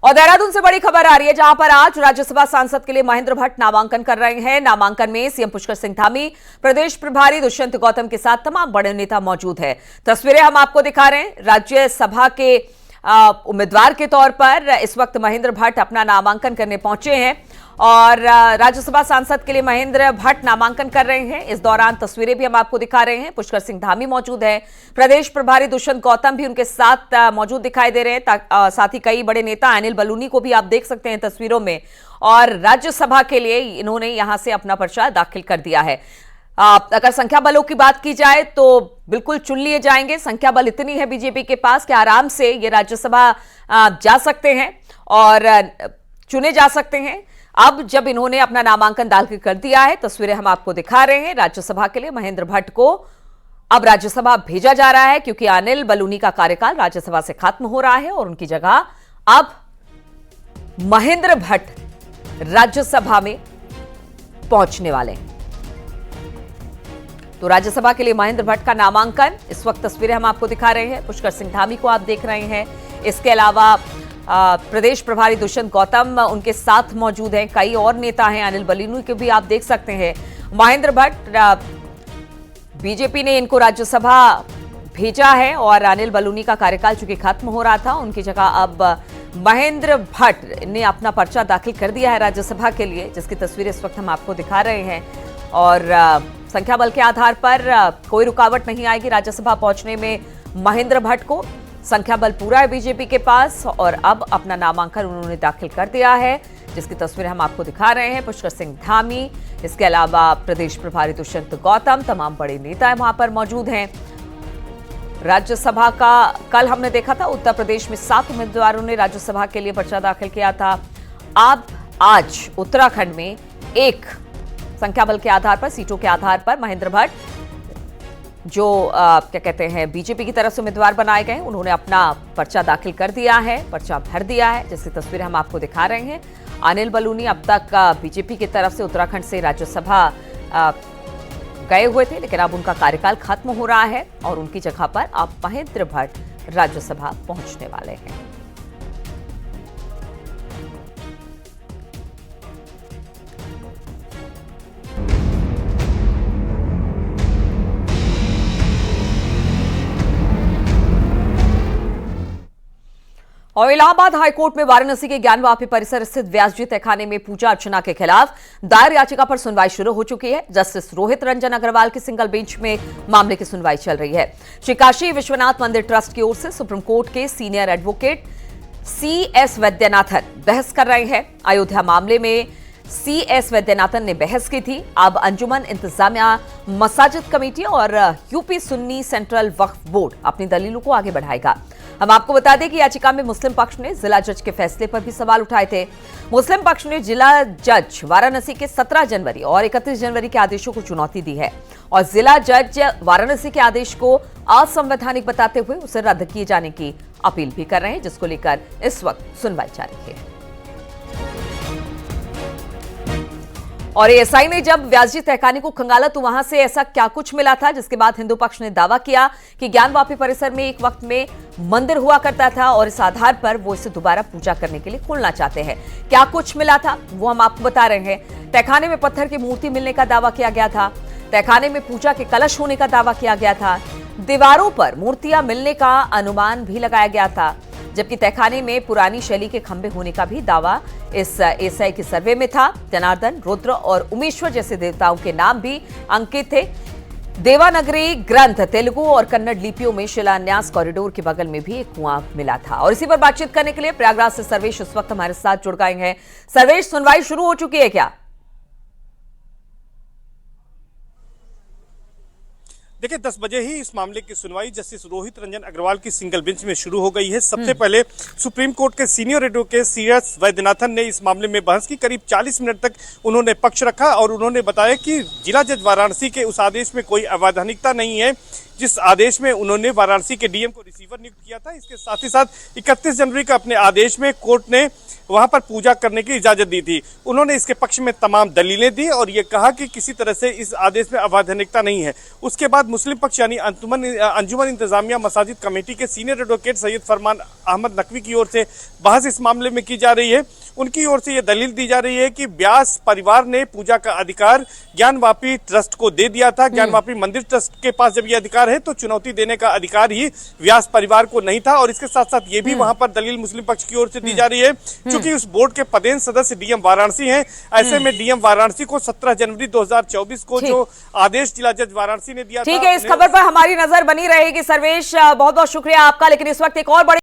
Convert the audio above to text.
और देहरादून से बड़ी खबर आ रही है, जहां पर आज राज्यसभा सांसद के लिए महेंद्र भट्ट नामांकन कर रहे हैं। नामांकन में सीएम पुष्कर सिंह धामी, प्रदेश प्रभारी दुष्यंत गौतम के साथ तमाम बड़े नेता मौजूद हैं। तस्वीरें हम आपको दिखा रहे हैं। राज्यसभा के उम्मीदवार के तौर पर इस वक्त महेंद्र भट्ट अपना नामांकन करने पहुंचे हैं और राज्यसभा सांसद के लिए महेंद्र भट्ट नामांकन कर रहे हैं। इस दौरान तस्वीरें भी हम आपको दिखा रहे हैं। पुष्कर सिंह धामी मौजूद है, प्रदेश प्रभारी दुष्यंत गौतम भी उनके साथ मौजूद दिखाई दे रहे हैं। साथ ही कई बड़े नेता अनिल बलूनी को भी आप देख सकते हैं तस्वीरों में। और राज्यसभा के लिए इन्होंने यहां से अपना पर्चा दाखिल कर दिया है। अगर संख्या बलों की बात की जाए तो बिल्कुल चुन लिए जाएंगे। संख्या बल इतनी है बीजेपी के पास कि आराम से ये राज्यसभा जा सकते हैं और चुने जा सकते हैं। अब जब इन्होंने अपना नामांकन दाखिल कर दिया है, तस्वीरें हम आपको दिखा रहे हैं। राज्यसभा के लिए महेंद्र भट्ट को अब राज्यसभा भेजा जा रहा है, क्योंकि अनिल बलूनी का कार्यकाल राज्यसभा से खत्म हो रहा है और उनकी जगह अब महेंद्र भट्ट राज्यसभा में पहुंचने वाले हैं। तो राज्यसभा के लिए महेंद्र भट्ट का नामांकन, इस वक्त तस्वीरें हम आपको दिखा रहे हैं। पुष्कर सिंह धामी को आप देख रहे हैं। इसके अलावा प्रदेश प्रभारी दुष्यंत गौतम उनके साथ मौजूद हैं। कई और नेता हैं, अनिल बलूनी को भी आप देख सकते हैं। महेंद्र भट्ट, बीजेपी ने इनको राज्यसभा भेजा है और अनिल बलूनी का कार्यकाल चूंकि खत्म हो रहा था, उनकी जगह अब महेंद्र भट्ट ने अपना पर्चा दाखिल कर दिया है राज्यसभा के लिए, जिसकी तस्वीरें इस वक्त हम आपको दिखा रहे हैं। और संख्या बल के आधार पर कोई रुकावट नहीं आएगी राज्यसभा पहुंचने में महेंद्र भट्ट को। संख्या बल पूरा है बीजेपी के पास और अब अपना नामांकन उन्होंने दाखिल कर दिया है, जिसकी तस्वीरें हम आपको दिखा रहे हैं। पुष्कर सिंह धामी, इसके अलावा प्रदेश प्रभारी दुष्यंत गौतम, तमाम बड़े नेता वहां पर मौजूद हैं। राज्यसभा का कल हमने देखा था, उत्तर प्रदेश में 7 उम्मीदवारों ने राज्यसभा के लिए पर्चा दाखिल किया था। अब आज उत्तराखंड में एक संख्या बल के आधार पर, सीटों के आधार पर महेंद्र भट्ट जो क्या कहते हैं बीजेपी की तरफ से उम्मीदवार बनाए गए, उन्होंने अपना पर्चा दाखिल कर दिया है, पर्चा भर दिया है, जिसकी तस्वीरें हम आपको दिखा रहे हैं। अनिल बलूनी अब तक बीजेपी की तरफ से उत्तराखंड से राज्यसभा गए हुए थे, लेकिन अब उनका कार्यकाल खत्म हो रहा है और उनकी जगह पर अब महेंद्र भट्ट राज्यसभा पहुंचने वाले हैं। और इलाहाबाद हाईकोर्ट में वाराणसी के ज्ञानवापी परिसर स्थित व्यासजी तहखाने में पूजा अर्चना के खिलाफ दायर याचिका पर सुनवाई शुरू हो चुकी है। जस्टिस रोहित रंजन अग्रवाल की सिंगल बेंच में मामले की सुनवाई चल रही है। श्री काशी विश्वनाथ मंदिर ट्रस्ट की ओर से सुप्रीम कोर्ट के सीनियर एडवोकेट CS वैद्यनाथन बहस कर रहे हैं। अयोध्या मामले में CS वैद्यनाथन ने बहस की थी। अब अंजुमन इंतजामिया मसाजिद कमेटी और यूपी सुन्नी सेंट्रल वक्फ बोर्ड अपनी दलीलों को आगे बढ़ाएगा। हम आपको बता दें कि याचिका में मुस्लिम पक्ष ने जिला जज के फैसले पर भी सवाल उठाए थे। मुस्लिम पक्ष ने जिला जज वाराणसी के 17 जनवरी और 31 जनवरी के आदेशों को चुनौती दी है और जिला जज वाराणसी के आदेश को असंवैधानिक बताते हुए उसे रद्द किए जाने की अपील भी कर रहे हैं, जिसको लेकर इस वक्त सुनवाई जारी है। और एएसआई ने जब व्यासजी तहखाने को खंगाला तो वहां से ऐसा क्या कुछ मिला था, जिसके बाद हिंदू पक्ष ने दावा किया कि ज्ञानवापी परिसर में एक वक्त में मंदिर हुआ करता था और इस आधार पर वो इसे दोबारा पूजा करने के लिए खोलना चाहते हैं। क्या कुछ मिला था वो हम आपको बता रहे हैं। तहखाने में पत्थर की मूर्ति मिलने का दावा किया गया था। तहखाने में पूजा के कलश होने का दावा किया गया था। दीवारों पर मूर्तियां मिलने का अनुमान भी लगाया गया था, जबकि तहखाने में पुरानी शैली के खंभे होने का भी दावा इस एएसआई के सर्वे में था। जनार्दन, रुद्र और उमेश्वर जैसे देवताओं के नाम भी अंकित थे। देवानगरी ग्रंथ तेलुगु और कन्नड़ लिपियों में शिलान्यास कॉरिडोर के बगल में भी एक कुआं मिला था। और इसी पर बातचीत करने के लिए प्रयागराज से सर्वेश इस वक्त हमारे साथ जुड़ गए हैं। सर्वेश, सुनवाई शुरू हो चुकी है क्या? देखिए 10 बजे ही इस मामले की सुनवाई जस्टिस रोहित रंजन अग्रवाल की सिंगल बेंच में शुरू हो गई है। सबसे पहले सुप्रीम कोर्ट के सीनियर एडवोकेट CS वैद्यनाथन ने इस मामले में बहस की। करीब 40 मिनट तक उन्होंने पक्ष रखा और उन्होंने बताया कि जिला जज वाराणसी के उस आदेश में कोई अवैधानिकता नहीं है, जिस आदेश में उन्होंने वाराणसी के DM को रिसीवर नियुक्त किया था। इसके साथ ही साथ 31 जनवरी का अपने आदेश में कोर्ट ने वहां पर पूजा करने की इजाजत दी थी। उन्होंने इसके पक्ष में तमाम दलीलें दी और ये कहा कि किसी तरह से इस आदेश में अवैधानिकता नहीं है। उसके बाद मुस्लिम पक्ष यानी अंजुमन इंतजामिया मसाजिद कमेटी के सीनियर एडवोकेट सैयद फरमान अहमद नकवी की ओर से बहस इस मामले में की जा रही है। उनकी ओर से यह दलील दी जा रही है कि व्यास परिवार ने पूजा का अधिकार ज्ञानवापी ट्रस्ट को दे दिया था। ज्ञानवापी मंदिर ट्रस्ट के पास जब यह अधिकार है तो चुनौती देने का अधिकार ही व्यास परिवार को नहीं था। और इसके साथ साथ ये भी वहां पर दलील मुस्लिम पक्ष की ओर से दी जा रही है, क्योंकि उस बोर्ड के पदेन सदस्य डीएम वाराणसी हैं। ऐसे में डीएम वाराणसी को 17 जनवरी 2024 को जो आदेश जिला जज वाराणसी ने दिया था। ठीक है, इस खबर पर हमारी नजर बनी रहेगी। सर्वेश, बहुत बहुत शुक्रिया आपका। लेकिन इस वक्त एक और बड़ी